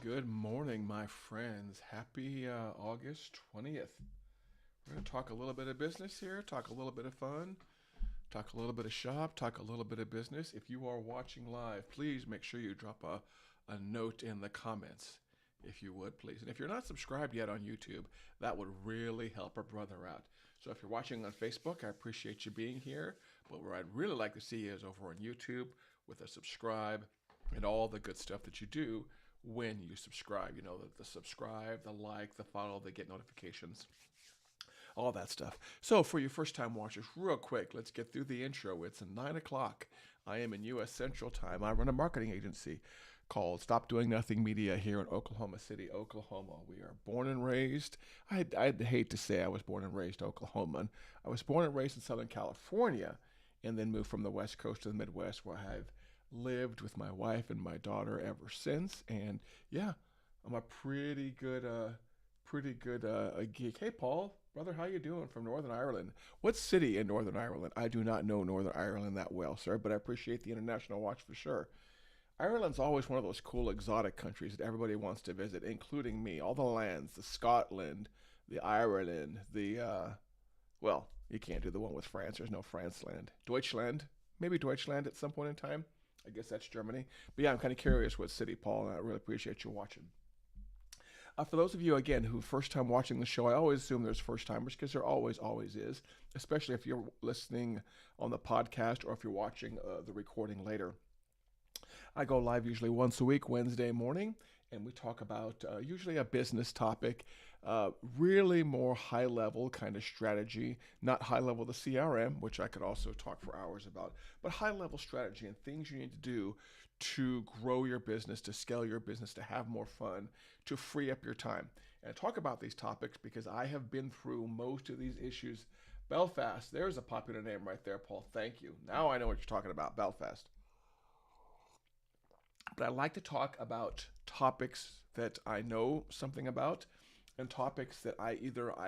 Good morning, my friends. Happy August 20th. We're going to talk a little bit of business here, talk a little bit of fun, talk a little bit of shop, talk a little bit of business. If you are watching live, please make sure you drop a note in the comments, if you would, please. And if you're not subscribed yet on YouTube, that would really help our brother out. So if you're watching on Facebook, I appreciate you being here. But where I'd really like to see you is over on YouTube with a subscribe and all the good stuff that you do when you subscribe. You know, the subscribe, the like, the follow, the get notifications, all that stuff. So for you first time watchers, real quick, let's get through the intro. It's 9 o'clock. I am in U.S. Central Time. I run a marketing agency called Stop Doing Nothing Media here in Oklahoma City, Oklahoma. We are born and raised. I'd hate to say I was born and raised Oklahoman. I was born and raised in Southern California and then moved from the West Coast to the Midwest, where I've lived with my wife and my daughter ever since. And yeah, I'm a pretty good geek. Hey, Paul, brother, how you doing from Northern Ireland? What city in Northern Ireland? I do not know Northern Ireland that well, sir, but I appreciate the international watch for sure. Ireland's always one of those cool exotic countries that everybody wants to visit, including me. All the lands, the Scotland, the Ireland, well, you can't do the one with France. There's no France land. Deutschland, maybe Deutschland at some point in time. I guess that's Germany. But yeah, I'm kind of curious what city, Paul, and I really appreciate you watching. For those of you, again, who first time watching the show, I always assume there's first timers because there always is, especially if you're listening on the podcast or if you're watching the recording later. I go live usually once a week, Wednesday morning, and we talk about usually a business topic, really more high level kind of strategy, not high level the CRM, which I could also talk for hours about, but high level strategy and things you need to do to grow your business, to scale your business, to have more fun, to free up your time. And I talk about these topics because I have been through most of these issues. Belfast, there's a popular name right there, Paul. Thank you. Now I know what you're talking about, Belfast. But I like to talk about topics that I know something about and topics that I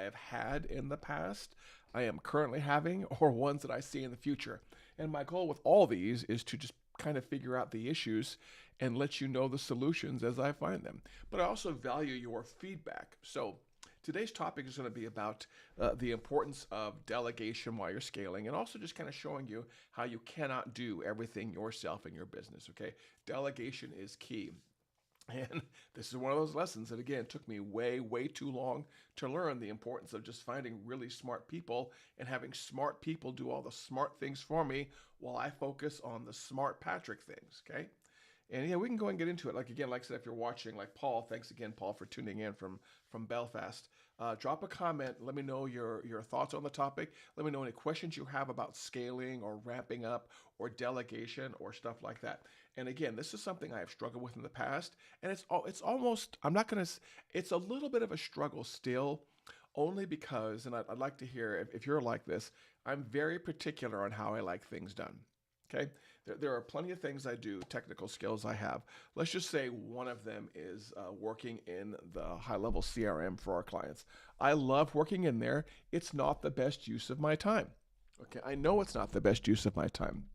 have had in the past, I am currently having, or ones that I see in the future. And my goal with all these is to just kind of figure out the issues and let you know the solutions as I find them. But I also value your feedback. So today's topic is going to be about the importance of delegation while you're scaling, and also just kind of showing you how you cannot do everything yourself in your business, okay? Delegation is key. And this is one of those lessons that, again, took me way too long to learn the importance of just finding really smart people and having smart people do all the smart things for me while I focus on the smart Patrick things, okay? And yeah, we can go and get into it. Like again, like I said, if you're watching, like Paul, thanks again, Paul, for tuning in from Belfast. Drop a comment. Let me know your thoughts on the topic. Let me know any questions you have about scaling or ramping up or delegation or stuff like that. And again, this is something I have struggled with in the past, and it's almost it's a little bit of a struggle still, only because, and I'd like to hear if you're like this. I'm very particular on how I like things done. Okay, there are plenty of things I do, technical skills I have. Let's just say one of them is working in the high level CRM for our clients. I love working in there. It's not the best use of my time. Okay, I know it's not the best use of my time.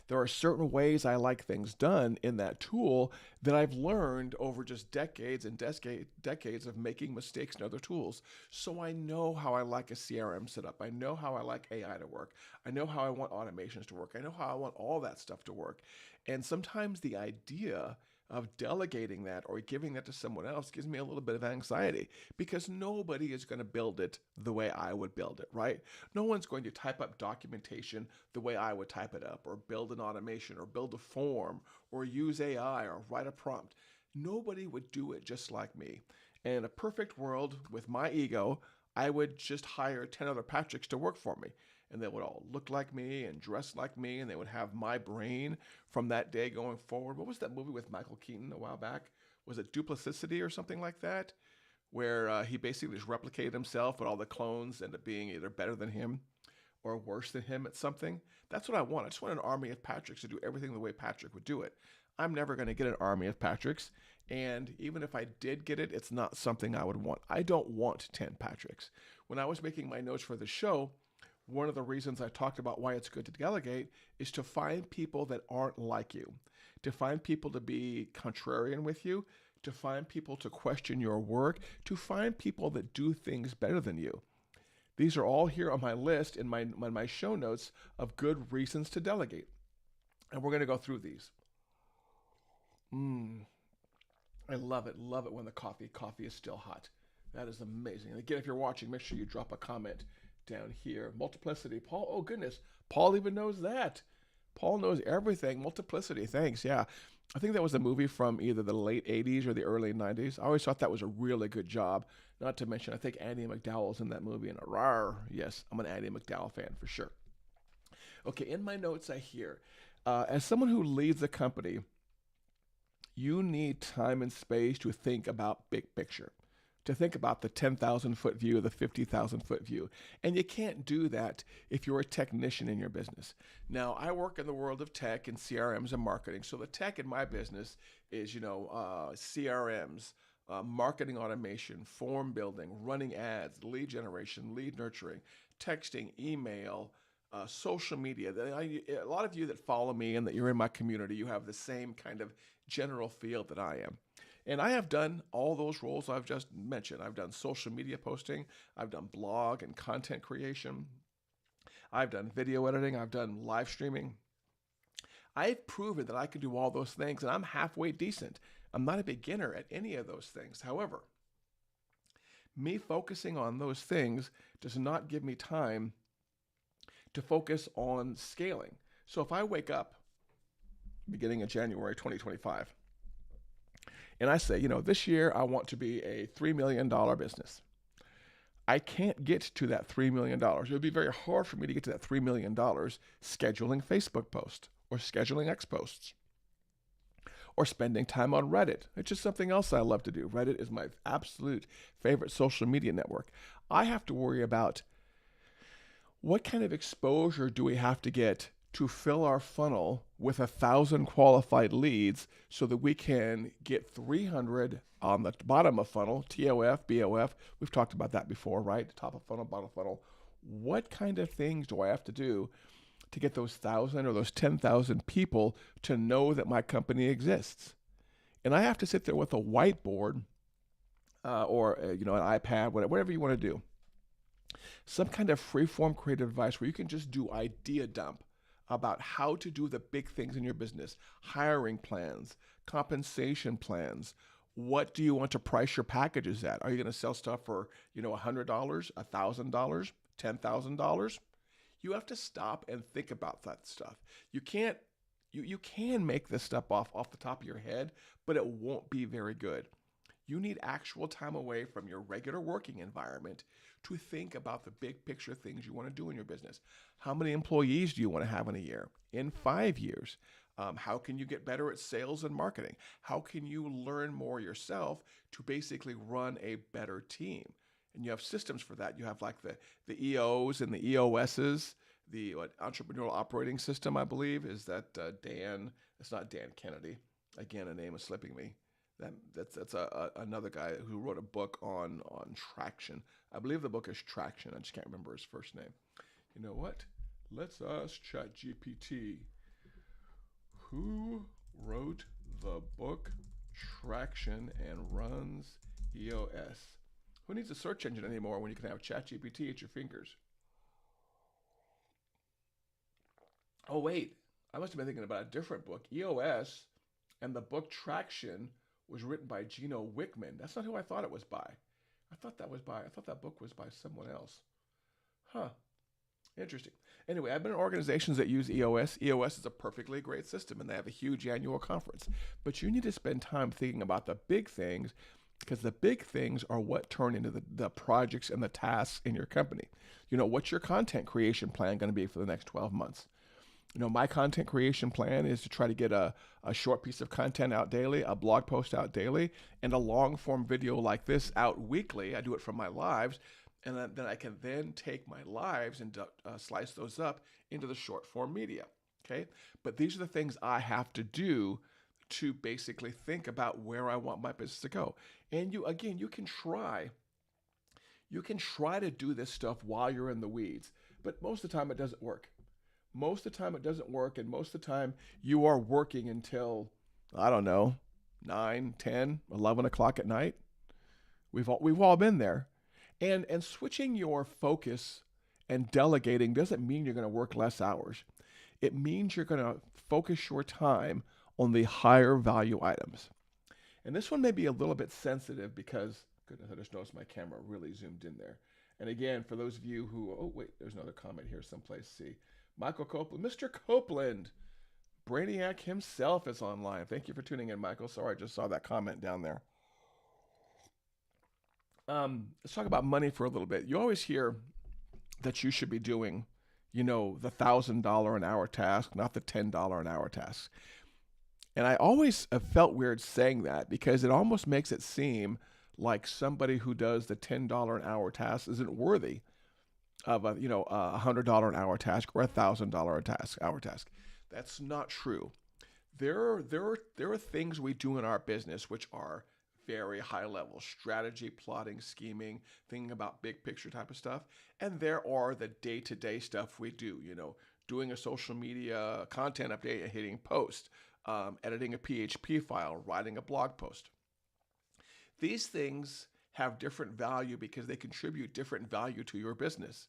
There are certain ways I like things done in that tool that I've learned over just decades and decades of making mistakes in other tools. So I know how I like a CRM setup. I know how I like AI to work. I know how I want automations to work. I know how I want all that stuff to work. And sometimes the idea of delegating that or giving that to someone else gives me a little bit of anxiety because nobody is going to build it the way I would build it, right? No one's going to type up documentation the way I would type it up, or build an automation, or build a form, or use AI, or write a prompt. Nobody would do it just like me. And in a perfect world with my ego, I would just hire 10 other Patricks to work for me. And they would all look like me and dress like me, and they would have my brain from that day going forward. What was that movie with Michael Keaton a while back? Was it Duplicity or something like that? Where he basically just replicated himself, but all the clones end up being either better than him or worse than him at something. That's what I want. I just want an army of Patricks to do everything the way Patrick would do it. I'm never going to get an army of Patricks, and even if I did get it, it's not something I would want. I don't want 10 Patricks. When I was making my notes for the show, one of the reasons I talked about why it's good to delegate is to find people that aren't like you, to find people to be contrarian with you, to find people to question your work, to find people that do things better than you. These are all here on my list in my show notes of good reasons to delegate. And we're going to go through these. Mmm. I love it when the coffee is still hot. That is amazing. And again, if you're watching, make sure you drop a comment down here. Multiplicity. Paul, oh goodness. Paul even knows that. Paul knows everything. Multiplicity. Thanks. Yeah. I think that was a movie from either the late 80s or the early 90s. I always thought that was a really good job. Not to mention, I think Andy McDowell's in that movie. And yes, I'm an Andy McDowell fan for sure. Okay, in my notes I hear, as someone who leads a company, you need time and space to think about big picture, to think about the 10,000 foot view, the 50,000 foot view. And you can't do that if you're a technician in your business. Now, I work in the world of tech and CRMs and marketing. So the tech in my business is, CRMs, marketing automation, form building, running ads, lead generation, lead nurturing, texting, email, social media. A lot of you that follow me and that you're in my community, you have the same kind of general field that I am. And I have done all those roles I've just mentioned. I've done social media posting. I've done blog and content creation. I've done video editing. I've done live streaming. I've proven that I can do all those things, and I'm halfway decent. I'm not a beginner at any of those things. However, me focusing on those things does not give me time to focus on scaling. So if I wake up beginning in January 2025, and I say, this year I want to be a $3 million business. I can't get to that $3 million. It would be very hard for me to get to that $3 million scheduling Facebook posts or scheduling X posts or spending time on Reddit. It's just something else I love to do. Reddit is my absolute favorite social media network. I have to worry about what kind of exposure do we have to get to fill our funnel with 1,000 qualified leads so that we can get 300 on the bottom of funnel, TOF, BOF. We've talked about that before, right? Top of funnel, bottom of funnel. What kind of things do I have to do to get those 1,000 or those 10,000 people to know that my company exists? And I have to sit there with a whiteboard or an iPad, whatever you want to do. Some kind of free-form creative advice where you can just do idea dump about how to do the big things in your business, hiring plans, compensation plans. What do you want to price your packages at? Are you going to sell stuff for, $100, $1,000, $10,000? You have to stop and think about that stuff. You can't, you can make this stuff off the top of your head, but it won't be very good. You need actual time away from your regular working environment to think about the big picture things you want to do in your business. How many employees do you want to have in a year? In 5 years? How can you get better at sales and marketing? How can you learn more yourself to basically run a better team? And you have systems for that. You have like the EOs and the EOSs, the entrepreneurial operating system, I believe, is that Dan, it's not Dan Kennedy. Again, a name is slipping me. That's another guy who wrote a book on traction. I believe the book is Traction. I just can't remember his first name. You know what? Let's ask ChatGPT. Who wrote the book Traction and runs EOS? Who needs a search engine anymore when you can have ChatGPT at your fingers? Oh wait, I must have been thinking about a different book. EOS and the book Traction was written by Gino Wickman. That's not who I thought it was by. I thought that book was by someone else. Huh. Interesting. Anyway, I've been in organizations that use EOS. EOS is a perfectly great system, and they have a huge annual conference. But you need to spend time thinking about the big things, because the big things are what turn into the projects and the tasks in your company. What's your content creation plan going to be for the next 12 months? My content creation plan is to try to get a short piece of content out daily, a blog post out daily, and a long form video like this out weekly. I do it from my lives, and then I can then take my lives and slice those up into the short form media. Okay, but these are the things I have to do to basically think about where I want my business to go. And you can try to do this stuff while you're in the weeds, but most of the time it doesn't work. Most of the time it doesn't work, and most of the time you are working until, I don't know, 9, 10, 11 o'clock at night. We've all been there. And switching your focus and delegating doesn't mean you're going to work less hours. It means you're going to focus your time on the higher value items. And this one may be a little bit sensitive because, goodness, I just noticed my camera really zoomed in there. And again, for those of you who, oh, wait, there's another comment here someplace. See, Michael Copeland, Mr. Copeland, Brainiac himself is online. Thank you for tuning in, Michael. Sorry, I just saw that comment down there. Let's talk about money for a little bit. You always hear that you should be doing, the $1,000 an hour task, not the $10 an hour task. And I always have felt weird saying that because it almost makes it seem like somebody who does the $10 an hour task isn't worthy of a $100 an hour task or $1,000 hour task. That's not true. There are things we do in our business which are very high level strategy, plotting, scheming, thinking about big picture type of stuff. And there are the day-to-day stuff we do, doing a social media content update and hitting post, editing a PHP file, writing a blog post. These things have different value because they contribute different value to your business.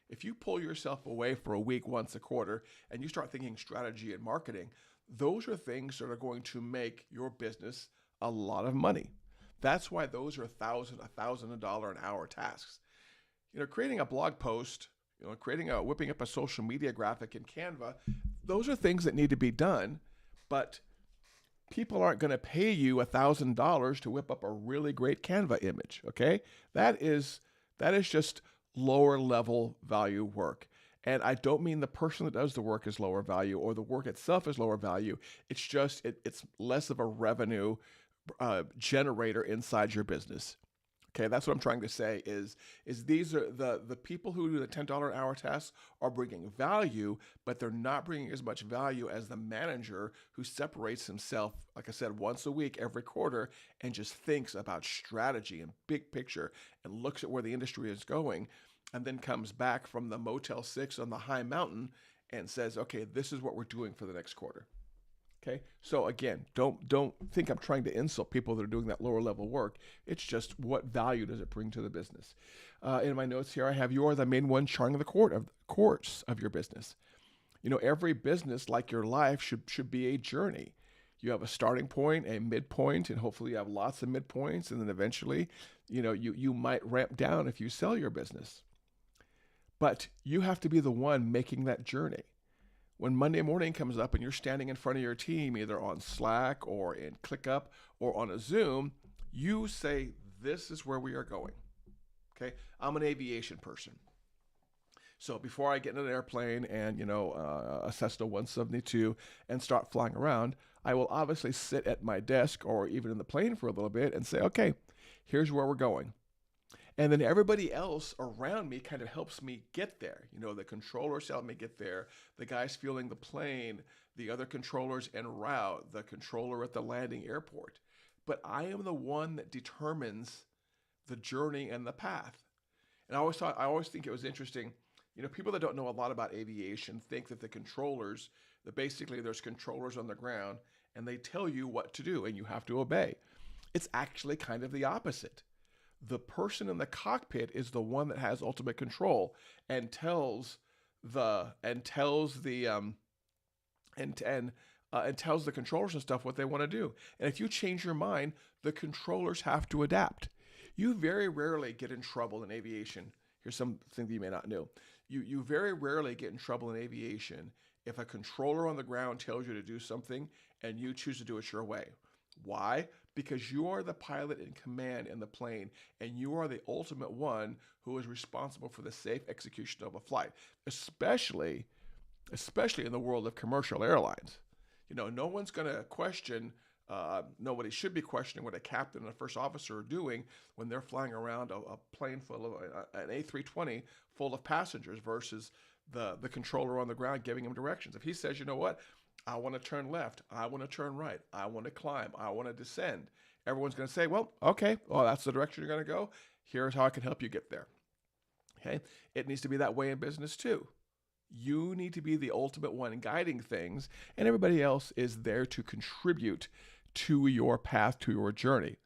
If you pull yourself away for a week once a quarter and you start thinking strategy and marketing, those are things that are going to make your business a lot of money. That's why those are $1,000 an hour tasks. Creating a blog post, whipping up a social media graphic in Canva, those are things that need to be done, but people aren't going to pay you $1,000 to whip up a really great Canva image, okay? That is just lower level value work. And I don't mean the person that does the work is lower value or the work itself is lower value. It's just, it's less of a revenue generator inside your business. Okay, that's what I'm trying to say is these are the people who do the $10 an hour tasks are bringing value, but they're not bringing as much value as the manager who separates himself, like I said, once a week, every quarter, and just thinks about strategy and big picture and looks at where the industry is going, and then comes back from the Motel 6 on the high mountain and says, okay, this is what we're doing for the next quarter. Okay, so again, don't think I'm trying to insult people that are doing that lower level work. It's just what value does it bring to the business? In my notes here, I have you are the main one charting the course of your business. Every business, like your life, should be a journey. You have a starting point, a midpoint, and hopefully you have lots of midpoints, and then eventually, you might ramp down if you sell your business. But you have to be the one making that journey. When Monday morning comes up and you're standing in front of your team, either on Slack or in ClickUp or on a Zoom, you say, this is where we are going. Okay, I'm an aviation person. So before I get in an airplane and, a Cessna 172 and start flying around, I will obviously sit at my desk or even in the plane for a little bit and say, okay, here's where we're going. And then everybody else around me kind of helps me get there. The controllers help me get there. The guys fueling the plane, the other controllers en route, the controller at the landing airport. But I am the one that determines the journey and the path. And I always think it was interesting. People that don't know a lot about aviation think that that basically there's controllers on the ground and they tell you what to do and you have to obey. It's actually kind of the opposite. The person in the cockpit is the one that has ultimate control and tells the controllers and stuff what they want to do. And if you change your mind, the controllers have to adapt. You very rarely get in trouble in aviation. Here's something that you may not know. You very rarely get in trouble in aviation if a controller on the ground tells you to do something and you choose to do it your way. Why? Because you are the pilot in command in the plane, and you are the ultimate one who is responsible for the safe execution of a flight, especially in the world of commercial airlines. No one's going to question, nobody should be questioning what a captain and a first officer are doing when they're flying around a plane full of an A320 full of passengers versus the controller on the ground giving them directions. If he says, you know what? I want to turn left. I want to turn right. I want to climb. I want to descend. Everyone's going to say, well, okay, that's the direction you're going to go. Here's how I can help you get there. Okay? It needs to be that way in business too. You need to be the ultimate one guiding things, and everybody else is there to contribute to your path, to your journey.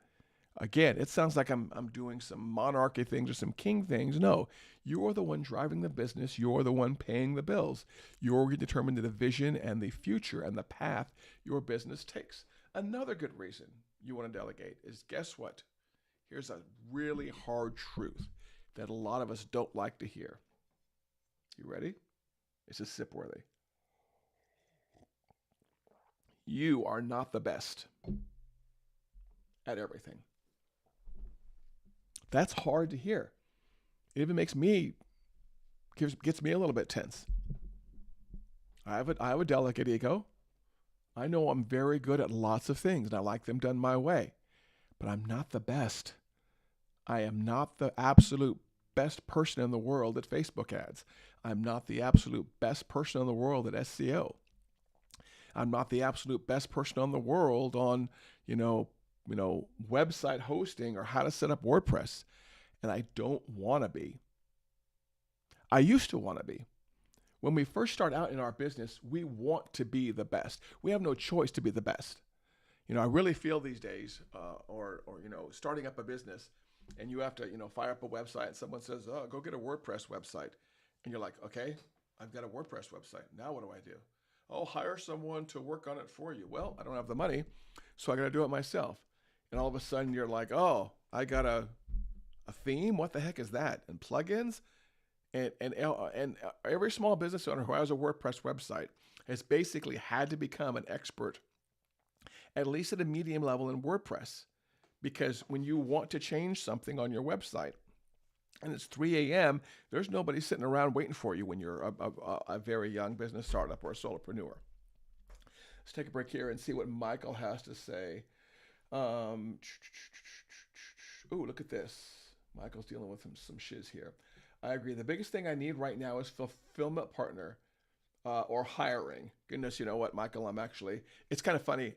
Again, it sounds like I'm doing some monarchy things or some king things. No, you're the one driving the business. You're the one paying the bills. You're determining the vision and the future and the path your business takes. Another good reason you want to delegate is, guess what? Here's a really hard truth that a lot of us don't like to hear. You ready? It's just sip worthy. You are not the best at everything. That's hard to hear. It even gets me a little bit tense. I have a delegate ego. I know I'm very good at lots of things and I like them done my way, but I'm not the best. I am not the absolute best person in the world at Facebook ads. I'm not the absolute best person in the world at SEO. I'm not the absolute best person in the world on, website hosting or how to set up WordPress. And I don't want to be. I used to want to be. When we first start out in our business, we want to be the best. We have no choice to be the best. I really feel these days, starting up a business and you have to, fire up a website and someone says, oh, go get a WordPress website. And you're like, okay, I've got a WordPress website. Now what do I do? Oh, hire someone to work on it for you. Well, I don't have the money, so I got to do it myself. And all of a sudden you're like, oh, I got a theme? What the heck is that? And plugins? And every small business owner who has a WordPress website has basically had to become an expert, at least at a medium level in WordPress. Because when you want to change something on your website and it's 3 a.m., there's nobody sitting around waiting for you when you're a very young business startup or a solopreneur. Let's take a break here and see what Michael has to say. Ooh, look at this. Michael's dealing with some shiz here. I agree. The biggest thing I need right now is fulfillment partner or hiring. Goodness, you know what, Michael? It's kind of funny.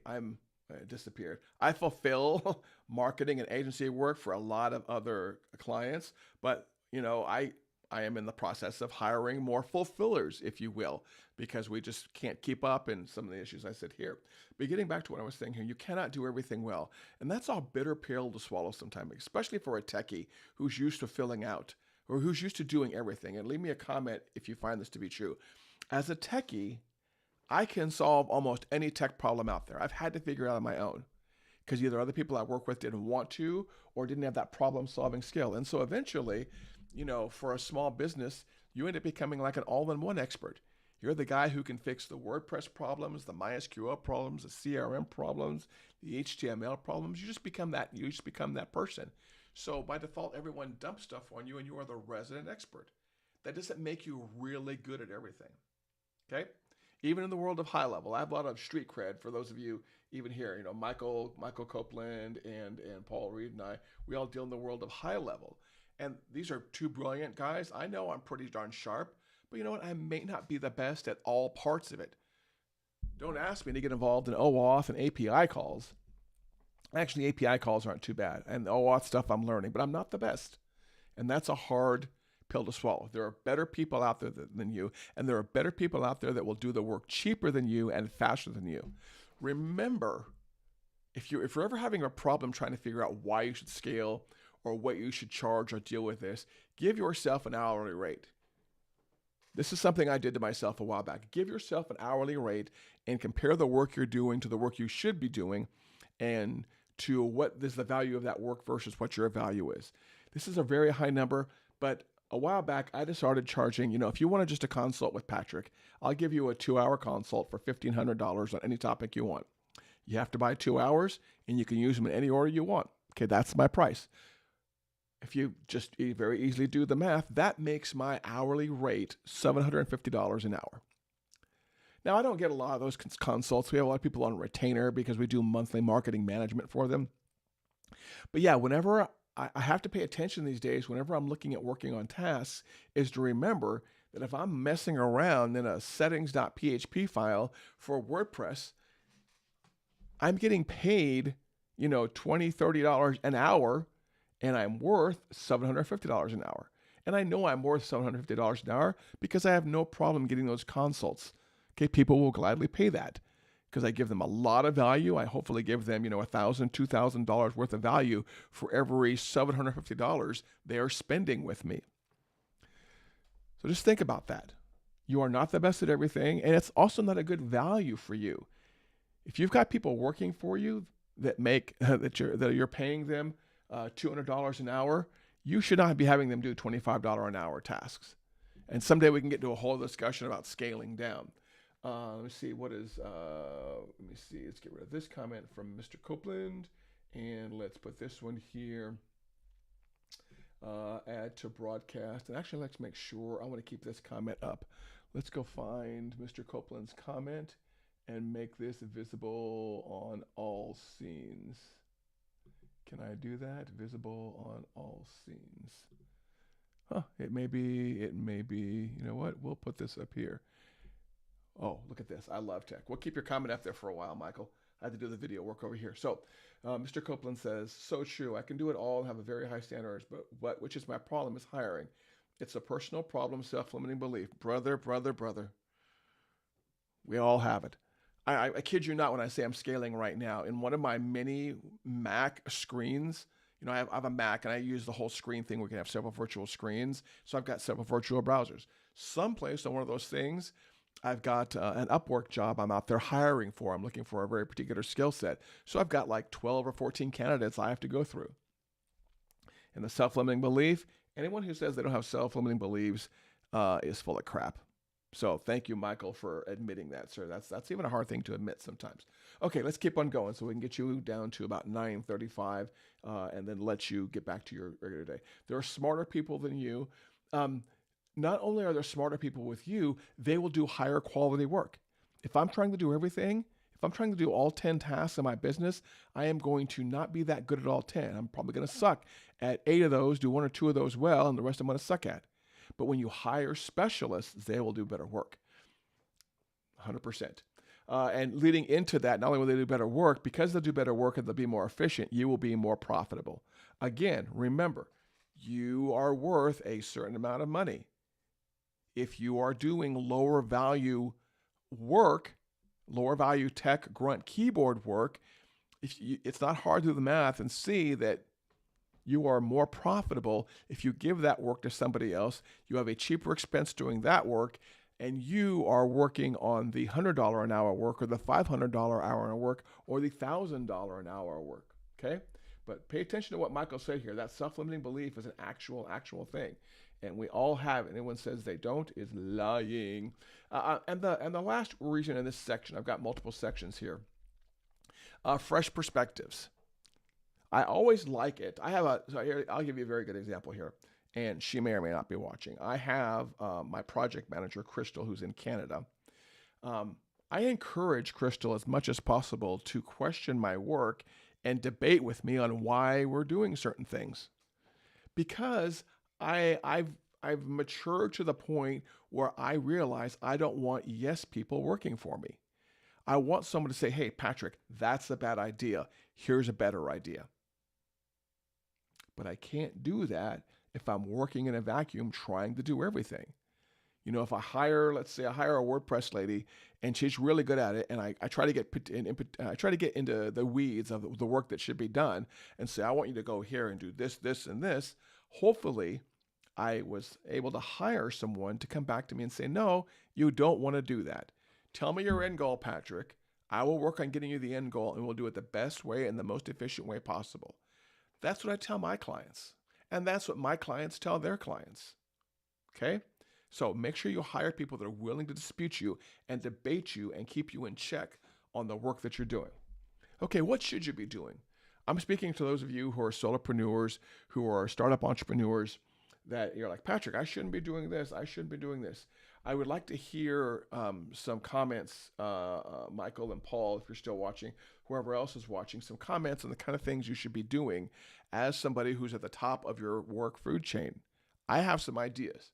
Disappeared. I fulfill marketing and agency work for a lot of other clients, but I am in the process of hiring more fulfillers, if you will, because we just can't keep up in some of the issues I said here. But getting back to what I was saying here, you cannot do everything well. And that's a bitter pill to swallow sometimes, especially for a techie who's used to filling out or who's used to doing everything. And leave me a comment if you find this to be true. As a techie, I can solve almost any tech problem out there. I've had to figure it out on my own because either other people I work with didn't want to or didn't have that problem-solving skill. And so eventually, for a small business, you end up becoming like an all-in-one expert. You're the guy who can fix the WordPress problems, the MySQL problems, the CRM problems, the HTML problems. You just become that person. So by default, everyone dumps stuff on you and you are the resident expert. That doesn't make you really good at everything. Okay? Even in the world of high level, I have a lot of street cred for those of you even here. Michael Copeland and Paul Reed and we all deal in the world of high level. And these are two brilliant guys. I know I'm pretty darn sharp, but you know what? I may not be the best at all parts of it. Don't ask me to get involved in OAuth and API calls. Actually, API calls aren't too bad. And the OAuth stuff I'm learning, but I'm not the best. And that's a hard pill to swallow. There are better people out there than you, and there are better people out there that will do the work cheaper than you and faster than you. Remember, if you're ever having a problem trying to figure out why you should scale or what you should charge or deal with this, give yourself an hourly rate. This is something I did to myself a while back. Give yourself an hourly rate and compare the work you're doing to the work you should be doing and to what is the value of that work versus what your value is. This is a very high number, but a while back, I just started charging, if you want just a consult with Patrick, I'll give you a 2-hour consult for $1,500 on any topic you want. You have to buy 2 hours, and you can use them in any order you want. Okay, that's my price. If you just very easily do the math, that makes my hourly rate $750 an hour. Now, I don't get a lot of those consults. We have a lot of people on retainer because we do monthly marketing management for them. But yeah, whenever I have to pay attention these days whenever I'm looking at working on tasks is to remember that if I'm messing around in a settings.php file for WordPress, I'm getting paid, $20, $30 an hour, and I'm worth $750 an hour. And I know I'm worth $750 an hour because I have no problem getting those consults. Okay, people will gladly pay that. because I give them a lot of value. I hopefully give them, $1,000, $2,000 worth of value for every $750 they are spending with me. So just think about that. You are not the best at everything, and it's also not a good value for you. If you've got people working for you that make that you're paying them $200 an hour, you should not be having them do $25 an hour tasks. And someday we can get to a whole discussion about scaling down. Let me see, let's get rid of this comment from Mr. Copeland, and let's put this one here. Add to broadcast. And actually, let's make sure, I want to keep this comment up. Let's go find Mr. Copeland's comment and make this visible on all scenes. Can I do that? Visible on all scenes. It may be, you know what? We'll put this up here. Oh, look at this. I love tech. We'll keep your comment up there for a while, Michael. I had to do the video work over here. So Mr. Copeland says, so true. I can do it all and have a very high standards, but which is my problem is hiring. It's a personal problem, self-limiting belief. Brother. We all have it. I kid you not when I say I'm scaling right now. In one of my mini Mac screens, I have a Mac and I use the whole screen thing. We can have several virtual screens. So I've got several virtual browsers. Someplace on one of those things, I've got an Upwork job I'm out there hiring for. I'm looking for a very particular skill set. So I've got like 12 or 14 candidates I have to go through. And the self-limiting belief, anyone who says they don't have self-limiting beliefs is full of crap. So thank you, Michael, for admitting that, sir. That's even a hard thing to admit sometimes. Okay, let's keep on going so we can get you down to about 9:35 and then let you get back to your regular day. There are smarter people than you. Not only are there smarter people with you, they will do higher quality work. If I'm trying to do everything, if I'm trying to do all 10 tasks in my business, I am going to not be that good at all 10. I'm probably going to suck at 8 of those, do 1 or 2 of those well, and the rest I'm going to suck at. But when you hire specialists, they will do better work. 100%. And leading into that, not only will they do better work, because they'll do better work and they'll be more efficient, you will be more profitable. Again, remember, you are worth a certain amount of money. If you are doing lower value work, lower value tech grunt keyboard work, it's not hard to do the math and see that you are more profitable if you give that work to somebody else. You have a cheaper expense doing that work, and you are working on the $100 an hour work or the $500 hour work or the $1,000 an hour work, okay? But pay attention to what Michael said here. That self-limiting belief is an actual thing. And we all have it. Anyone says they don't is lying. And the last reason in this section, I've got multiple sections here. Fresh perspectives. I always like it. I'll give you a very good example here. And she may or may not be watching. I have my project manager, Crystal, who's in Canada. I encourage Crystal as much as possible to question my work and debate with me on why we're doing certain things. Because I've matured to the point where I realize I don't want yes people working for me. I want someone to say, hey, Patrick, that's a bad idea. Here's a better idea. But I can't do that if I'm working in a vacuum trying to do everything. If I hire, let's say I hire a WordPress lady and she's really good at it, and I try to get into the weeds of the work that should be done and say, I want you to go here and do this, this, and this. Hopefully, I was able to hire someone to come back to me and say, no, you don't want to do that. Tell me your end goal, Patrick. I will work on getting you the end goal, and we'll do it the best way and the most efficient way possible. That's what I tell my clients. And that's what my clients tell their clients. Okay? So make sure you hire people that are willing to dispute you and debate you and keep you in check on the work that you're doing. Okay, what should you be doing? I'm speaking to those of you who are solopreneurs, who are startup entrepreneurs, that you're like, Patrick, I shouldn't be doing this. I shouldn't be doing this. I would like to hear some comments, Michael and Paul, if you're still watching, whoever else is watching, some comments on the kind of things you should be doing as somebody who's at the top of your work food chain. I have some ideas.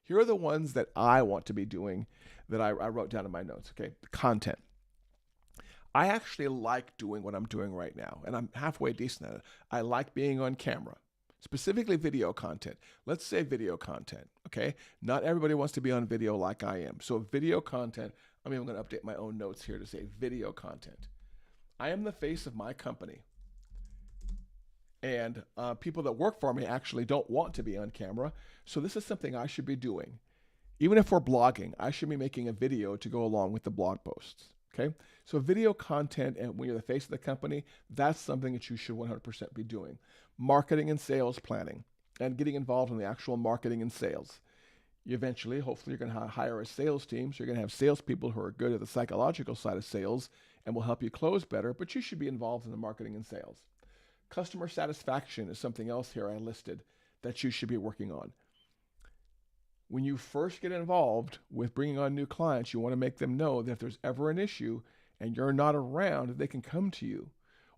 Here are the ones that I want to be doing that I wrote down in my notes, okay? Content. I actually like doing what I'm doing right now, and I'm halfway decent at it. I like being on camera. Specifically video content. Let's say video content, okay? Not everybody wants to be on video like I am. So video content, I'm even going to update my own notes here to say video content. I am the face of my company. And people that work for me actually don't want to be on camera. So this is something I should be doing. Even if we're blogging, I should be making a video to go along with the blog posts. Okay? So video content, and when you're the face of the company, that's something that you should 100% be doing. Marketing and sales planning, and getting involved in the actual marketing and sales. You eventually, hopefully, you're going to hire a sales team. So you're going to have salespeople who are good at the psychological side of sales and will help you close better, but you should be involved in the marketing and sales. Customer satisfaction is something else here I listed that you should be working on. When you first get involved with bringing on new clients, you want to make them know that if there's ever an issue and you're not around, they can come to you.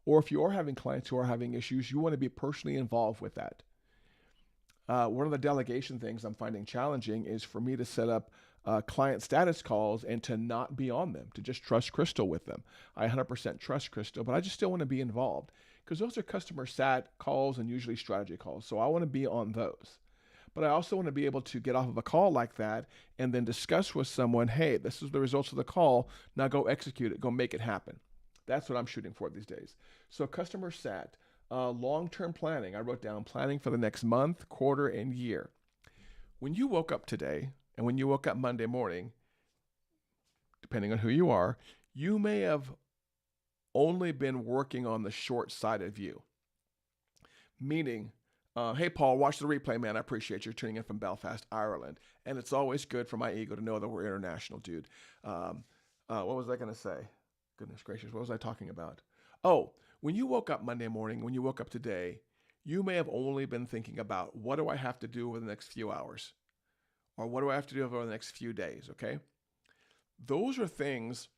Or if you are having clients who are having issues, you want to be personally involved with that. One of the delegation things I'm finding challenging is for me to set up client status calls and to not be on them, to just trust Crystal with them. I 100% trust Crystal, but I just still want to be involved because those are customer sat calls and usually strategy calls. So I want to be on those. But I also want to be able to get off of a call like that and then discuss with someone, hey, this is the results of the call. Now go execute it. Go make it happen. That's what I'm shooting for these days. So customer sat, long-term planning. I wrote down planning for the next month, quarter, and year. When you woke up today and when you woke up Monday morning, depending on who you are, you may have only been working on the short-sighted view. Meaning, hey, Paul, watch the replay, man. I appreciate you tuning in from Belfast, Ireland. And it's always good for my ego to know that we're international, dude. What was I going to say? Goodness gracious, what was I talking about? Oh, when you woke up Monday morning, when you woke up today, you may have only been thinking about what do I have to do over the next few hours? Or what do I have to do over the next few days, okay? Those are things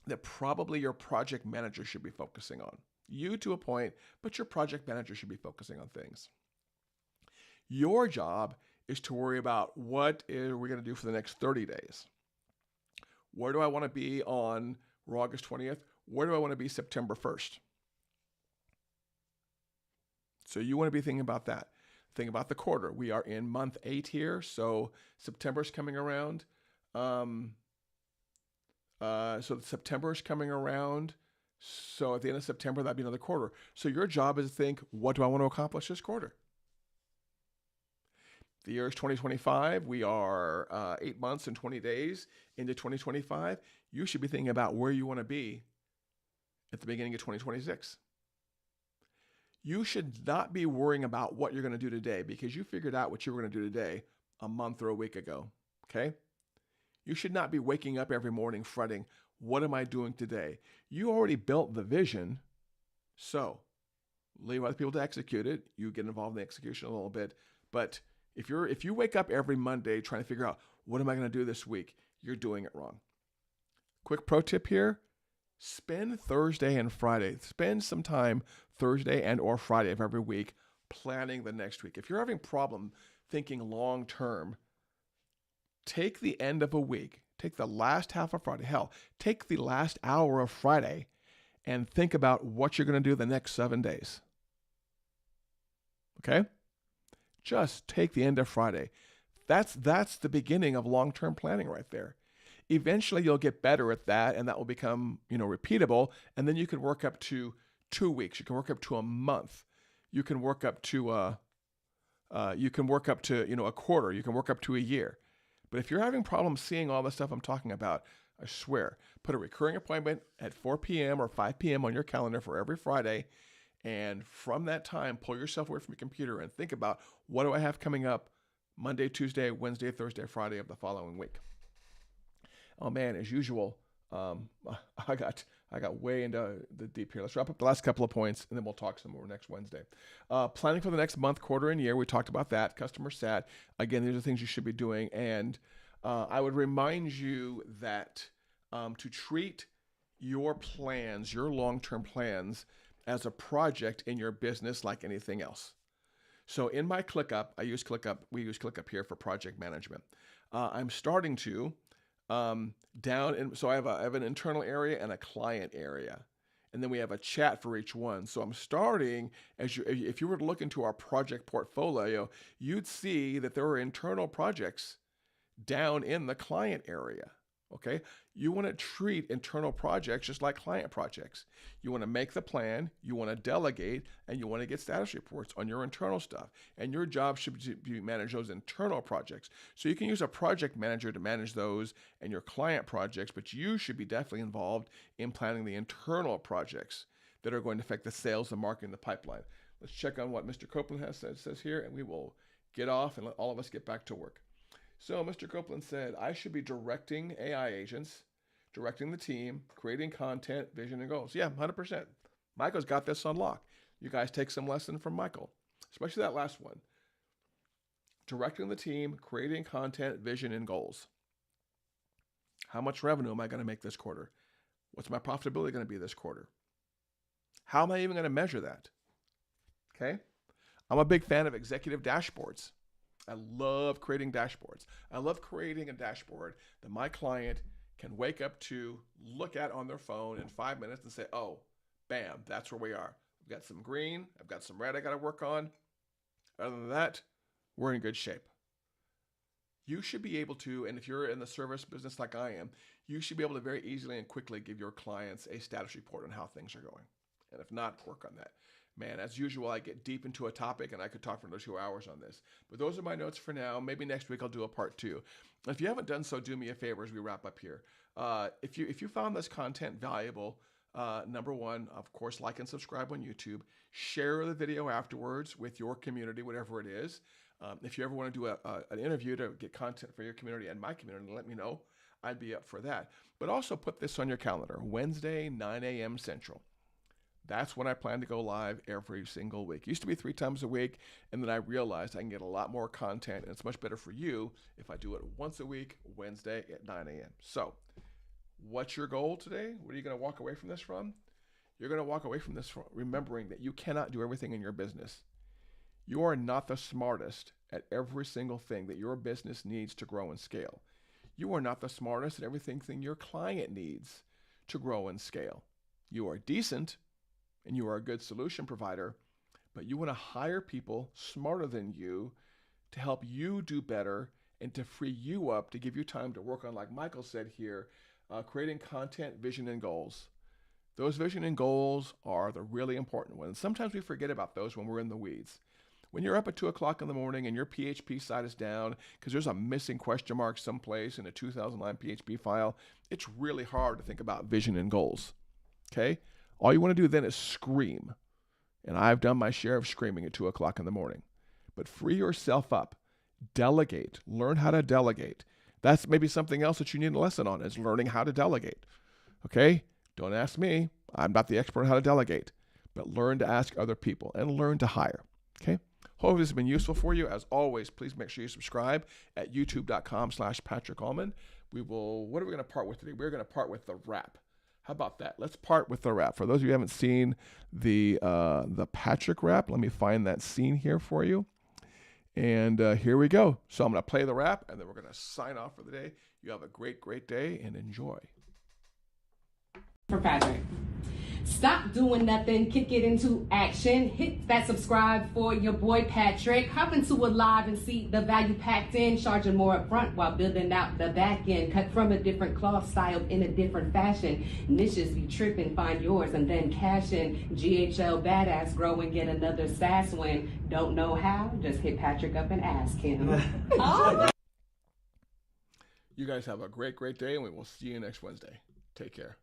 that probably your project manager should be focusing on. You to a point, but your project manager should be focusing on things. Your job is to worry about what are we going to do for the next 30 days. Where do I want to be on August 20th? Where do I want to be September 1st? So you want to be thinking about that. Think about the quarter. We are in month 8 here, so September's coming around. So September is coming around. So at the end of September, that'd be another quarter. So your job is to think, what do I want to accomplish this quarter? The year is 2025. We are 8 months and 20 days into 2025. You should be thinking about where you want to be at the beginning of 2026. You should not be worrying about what you're going to do today because you figured out what you were going to do today a month or a week ago, okay? You should not be waking up every morning fretting, what am I doing today? You already built the vision, so leave other people to execute it. You get involved in the execution a little bit, but if you wake up every Monday trying to figure out what am I going to do this week, you're doing it wrong. Quick pro tip here, spend Thursday and Friday. Spend some time Thursday and or Friday of every week planning the next week. If you're having a problem thinking long term, take the end of a week, take the last half of Friday, hell, take the last hour of Friday and think about what you're going to do the next 7 days. Okay? Just take the end of Friday. That's the beginning of long-term planning right there. Eventually you'll get better at that and that will become, repeatable, and then you can work up to 2 weeks, you can work up to a month. You can work up to a quarter, you can work up to a year. But if you're having problems seeing all the stuff I'm talking about, I swear, put a recurring appointment at 4 p.m. or 5 p.m. on your calendar for every Friday. And from that time, pull yourself away from your computer and think about what do I have coming up Monday, Tuesday, Wednesday, Thursday, Friday of the following week. Oh man, as usual, I got way into the deep here. Let's wrap up the last couple of points and then we'll talk some more next Wednesday. Planning for the next month, quarter, and year. We talked about that. Customer sat. Again, these are things you should be doing. And I would remind you that to treat your plans, your long-term plans, as a project in your business like anything else. So in my ClickUp, we use ClickUp here for project management. I'm starting to so I have an internal area and a client area. And then we have a chat for each one. So I'm starting, if you were to look into our project portfolio, you'd see that there are internal projects down in the client area. Okay, you want to treat internal projects just like client projects. You want to make the plan, you want to delegate, and you want to get status reports on your internal stuff. And your job should be manage those internal projects. So you can use a project manager to manage those and your client projects, but you should be definitely involved in planning the internal projects that are going to affect the sales, the marketing, the pipeline. Let's check on what Mr. Copeland says here, and we will get off and let all of us get back to work. So Mr. Copeland said, I should be directing AI agents, directing the team, creating content, vision, and goals. Yeah, 100%. Michael's got this on lock. You guys take some lesson from Michael, especially that last one. Directing the team, creating content, vision, and goals. How much revenue am I going to make this quarter? What's my profitability going to be this quarter? How am I even going to measure that? Okay? I'm a big fan of executive dashboards. I love creating dashboards. I love creating a dashboard that my client can wake up to, look at on their phone in 5 minutes and say, oh, bam, that's where we are. I've got some green, I've got some red I got to work on. Other than that, we're in good shape. You should be able to, and if you're in the service business like I am, you should be able to very easily and quickly give your clients a status report on how things are going. And if not, work on that. Man, as usual, I get deep into a topic and I could talk for another 2 hours on this. But those are my notes for now. Maybe next week I'll do a part 2. If you haven't done so, do me a favor as we wrap up here. If you found this content valuable, number one, of course, like and subscribe on YouTube. Share the video afterwards with your community, whatever it is. If you ever want to do an interview to get content for your community and my community, let me know. I'd be up for that. But also put this on your calendar, Wednesday, 9 a.m. Central. That's when I plan to go live every single week. It used to be 3 times a week, and then I realized I can get a lot more content, and it's much better for you if I do it once a week, Wednesday at 9 a.m. So what's your goal today? What are you going to walk away from this from? You're going to walk away from this remembering that you cannot do everything in your business. You are not the smartest at every single thing that your business needs to grow and scale. You are not the smartest at everything your client needs to grow and scale. You are decent, and you are a good solution provider, but you want to hire people smarter than you to help you do better and to free you up to give you time to work on, like Michael said here, creating content, vision, and goals. Those vision and goals are the really important ones. Sometimes we forget about those when we're in the weeds. When you're up at 2 o'clock in the morning and your PHP site is down because there's a missing question mark someplace in a 2000 line PHP file, it's really hard to think about vision and goals. Okay? All you want to do then is scream. And I've done my share of screaming at 2 o'clock in the morning. But free yourself up. Delegate. Learn how to delegate. That's maybe something else that you need a lesson on, is learning how to delegate. Okay? Don't ask me. I'm not the expert on how to delegate. But learn to ask other people and learn to hire. Okay? Hope this has been useful for you. As always, please make sure you subscribe at youtube.com/Patrick Allman. What are we going to part with today? We're going to part with the wrap. How about that? Let's part with the wrap. For those of you who haven't seen the Patrick wrap, let me find that scene here for you. And here we go. So I'm going to play the wrap, and then we're going to sign off for the day. You have a great, great day, and enjoy. For Patrick. Stop doing nothing, kick it into action. Hit that subscribe for your boy Patrick. Hop into a live and see the value packed in, charging more up front while building out the back end. Cut from a different cloth, styled in a different fashion. Niches be tripping, find yours and then cash in. GHL badass, grow and get another SaaS win. Don't know how? Just hit Patrick up and ask him. You guys have a great, great day, and we will see you next Wednesday. Take care.